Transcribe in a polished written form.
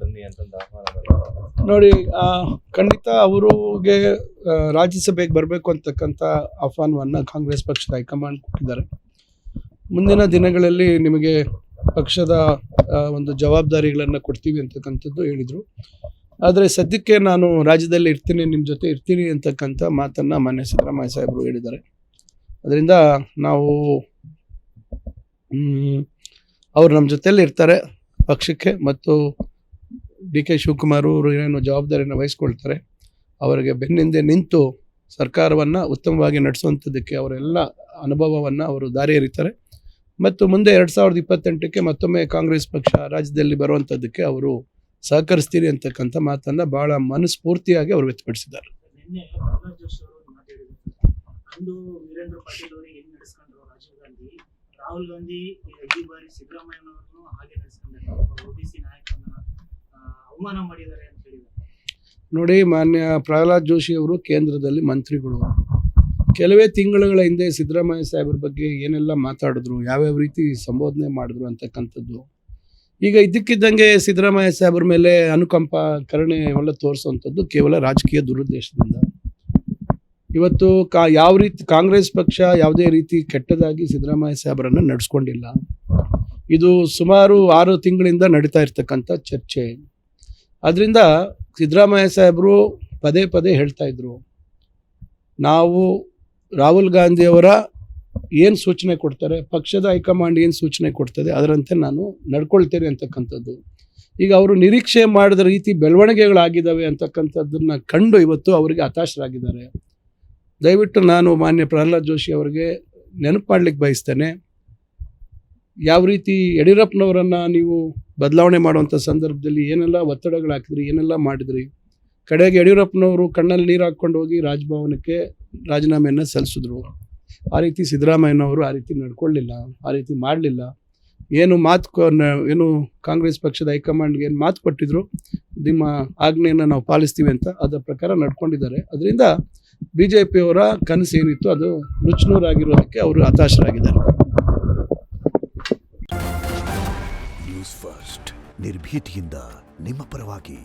ಬನ್ನಿ ಅಂತಂದು ಆಹ್ವಾನ ಮಾಡಿದ್ದಾರೆ. ನೋಡಿ, ಖಂಡಿತ ಅವರಿಗೆ ರಾಜ್ಯಸಭೆಗೆ ಬರಬೇಕು ಅಂತಕ್ಕಂಥ ಆಹ್ವಾನವನ್ನು ಕಾಂಗ್ರೆಸ್ ಪಕ್ಷದ ಹೈಕಮಾಂಡ್ ಕೊಟ್ಟಿದ್ದಾರೆ. ಮುಂದಿನ ದಿನಗಳಲ್ಲಿ ನಿಮಗೆ ಪಕ್ಷದ ಒಂದು ಜವಾಬ್ದಾರಿಗಳನ್ನು ಕೊಡ್ತೀವಿ ಅಂತಕ್ಕಂಥದ್ದು ಹೇಳಿದರು. ಆದರೆ ಸದ್ಯಕ್ಕೆ ನಾನು ರಾಜ್ಯದಲ್ಲಿ ಇರ್ತೀನಿ, ನಿಮ್ಮ ಜೊತೆ ಇರ್ತೀನಿ ಅಂತಕ್ಕಂಥ ಮಾತನ್ನು ಮಾನ್ಯ ಸಿದ್ದರಾಮಯ್ಯ ಸಾಹೇಬರು ಹೇಳಿದ್ದಾರೆ. ಅದರಿಂದ ನಾವು ಅವರು ನಮ್ಮ ಜೊತೆಯಲ್ಲಿ ಇರ್ತಾರೆ ಪಕ್ಷಕ್ಕೆ, ಮತ್ತು ಡಿ ಕೆ ಶಿವಕುಮಾರ್ ಅವರು ಏನೇನು ಜವಾಬ್ದಾರಿಯನ್ನು ವಹಿಸ್ಕೊಳ್ತಾರೆ, ಅವರಿಗೆ ಬೆನ್ನಿಂದೆ ನಿಂತು ಸರ್ಕಾರವನ್ನು ಉತ್ತಮವಾಗಿ ನಡೆಸುವಂಥದ್ದಕ್ಕೆ ಅವರೆಲ್ಲ ಅನುಭವವನ್ನು ಅವರು ದಾರಿ ಎರಿತಾರೆ. ಮತ್ತು ಮುಂದೆ 2028ಕ್ಕೆ ಮತ್ತೊಮ್ಮೆ ಕಾಂಗ್ರೆಸ್ ಪಕ್ಷ ರಾಜ್ಯದಲ್ಲಿ ಬರುವಂಥದ್ದಕ್ಕೆ ಅವರು ಸಹಕರಿಸ್ತೀರಿ ಅಂತಕ್ಕಂಥ ಮಾತನ್ನು ಭಾಳ ಮನಸ್ಫೂರ್ತಿಯಾಗಿ ಅವರು ವ್ಯಕ್ತಪಡಿಸಿದ್ದಾರೆ. ರಾಹುಲ್ ಗಾಂಧಿ ಈ ಬಾರಿ ಸಿದ್ದರಾಮಯ್ಯನವರನ್ನು ಹಾಗೆ ನಡೆಸಿದ್ದಾರೆ, ಒಬಿಸಿ ನಾಯಕರನ್ನ ಅವಮಾನ ಮಾಡಿದ್ದಾರೆ ಅಂತ ಹೇಳಿದ್ದಾರೆ. ನೋಡಿ, ಮಾನ್ಯ ಪ್ರಹ್ಲಾದ್ ಜೋಶಿ ಅವರು ಕೇಂದ್ರದಲ್ಲಿ ಮಂತ್ರಿಗಳು. ಕೆಲವೇ ತಿಂಗಳುಗಳ ಹಿಂದೆ ಸಿದ್ದರಾಮಯ್ಯ ಸಾಹೇಬ್ರ ಬಗ್ಗೆ ಏನೆಲ್ಲ ಮಾತಾಡಿದ್ರು, ಯಾವ್ಯಾವ ರೀತಿ ಸಂಬೋಧನೆ ಮಾಡಿದ್ರು ಅಂತಕ್ಕಂಥದ್ದು ಈಗ ಇದ್ದಕ್ಕಿದ್ದಂಗೆ ಸಿದ್ದರಾಮಯ್ಯ ಸಾಹೇಬ್ರ ಮೇಲೆ ಅನುಕಂಪ, ಕರುಣೆ ಎಲ್ಲ ತೋರಿಸುವಂಥದ್ದು ಕೇವಲ ರಾಜಕೀಯ ದುರುದ್ದೇಶದಿಂದ. ಇವತ್ತು ಯಾವ ರೀತಿ ಕಾಂಗ್ರೆಸ್ ಪಕ್ಷ ಯಾವುದೇ ರೀತಿ ಕೆಟ್ಟದಾಗಿ ಸಿದ್ದರಾಮಯ್ಯ ಸಾಹೇಬರನ್ನು ನಡೆಸ್ಕೊಂಡಿಲ್ಲ. ಇದು ಸುಮಾರು 6 ತಿಂಗಳಿಂದ ನಡೀತಾ ಇರ್ತಕ್ಕಂಥ ಚರ್ಚೆ. ಅದರಿಂದ ಸಿದ್ದರಾಮಯ್ಯ ಸಾಹೇಬರು ಪದೇ ಪದೇ ಹೇಳ್ತಾ ಇದ್ರು, ನಾವು ರಾಹುಲ್ ಗಾಂಧಿಯವರ ಏನು ಸೂಚನೆ ಕೊಡ್ತಾರೆ, ಪಕ್ಷದ ಹೈಕಮಾಂಡ್ ಏನು ಸೂಚನೆ ಕೊಡ್ತದೆ ಅದರಂತೆ ನಾನು ನಡ್ಕೊಳ್ತೇನೆ ಅಂತಕ್ಕಂಥದ್ದು. ಈಗ ಅವರು ನಿರೀಕ್ಷೆ ಮಾಡಿದ ರೀತಿ ಬೆಳವಣಿಗೆಗಳಾಗಿದ್ದಾವೆ ಅಂತಕ್ಕಂಥದ್ದನ್ನು ಕಂಡು ಇವತ್ತು ಅವರಿಗೆ ಹತಾಶರಾಗಿದ್ದಾರೆ. ದಯವಿಟ್ಟು ನಾನು ಮಾನ್ಯ ಪ್ರಹ್ಲಾದ್ ಜೋಶಿ ಅವರಿಗೆ ನೆನಪು ಮಾಡಲಿಕ್ಕೆ ಬಯಸ್ತೇನೆ, ಯಾವ ರೀತಿ ಯಡಿಯೂರಪ್ಪನವರನ್ನು ನೀವು ಬದಲಾವಣೆ ಮಾಡುವಂಥ ಸಂದರ್ಭದಲ್ಲಿ ಏನೆಲ್ಲ ಒತ್ತಡಗಳು ಹಾಕಿದ್ರಿ, ಏನೆಲ್ಲ ಮಾಡಿದ್ರಿ. ಕಡೆಗೆ ಯಡಿಯೂರಪ್ಪನವರು ಕಣ್ಣಲ್ಲಿ ನೀರು ಹಾಕ್ಕೊಂಡು ಹೋಗಿ ರಾಜಭವನಕ್ಕೆ ರಾಜೀನಾಮೆಯನ್ನು ಸಲ್ಲಿಸಿದ್ರು. ಆ ರೀತಿ ಸಿದ್ದರಾಮಯ್ಯನವರು ಆ ರೀತಿ ನಡ್ಕೊಳ್ಳಿಲ್ಲ, ಆ ರೀತಿ ಮಾಡಲಿಲ್ಲ. ಏನು ಕಾಂಗ್ರೆಸ್ ಪಕ್ಷದ ಹೈಕಮಾಂಡ್ಗೆ ಏನು ಮಾತು ಕೊಟ್ಟಿದ್ರು, ನಿಮ್ಮ ಆಜ್ಞೆಯನ್ನು ನಾವು ಪಾಲಿಸ್ತೀವಿ ಅಂತ ಅದರ ಪ್ರಕಾರ ನಡ್ಕೊಂಡಿದ್ದಾರೆ. ಅದರಿಂದ BJPಯವರ ಕನಸು ಏನಿತ್ತು ಅದು ನುಚ್ಚುನೂರಾಗಿರೋದಕ್ಕೆ ಅವರು ಹತಾಶರಾಗಿದ್ದಾರೆ. ನ್ಯೂಸ್ ಫಸ್ಟ್, ನಿರ್ಭೀತಿಯಿಂದ ನಿಮ್ಮ ಪರವಾಗಿ.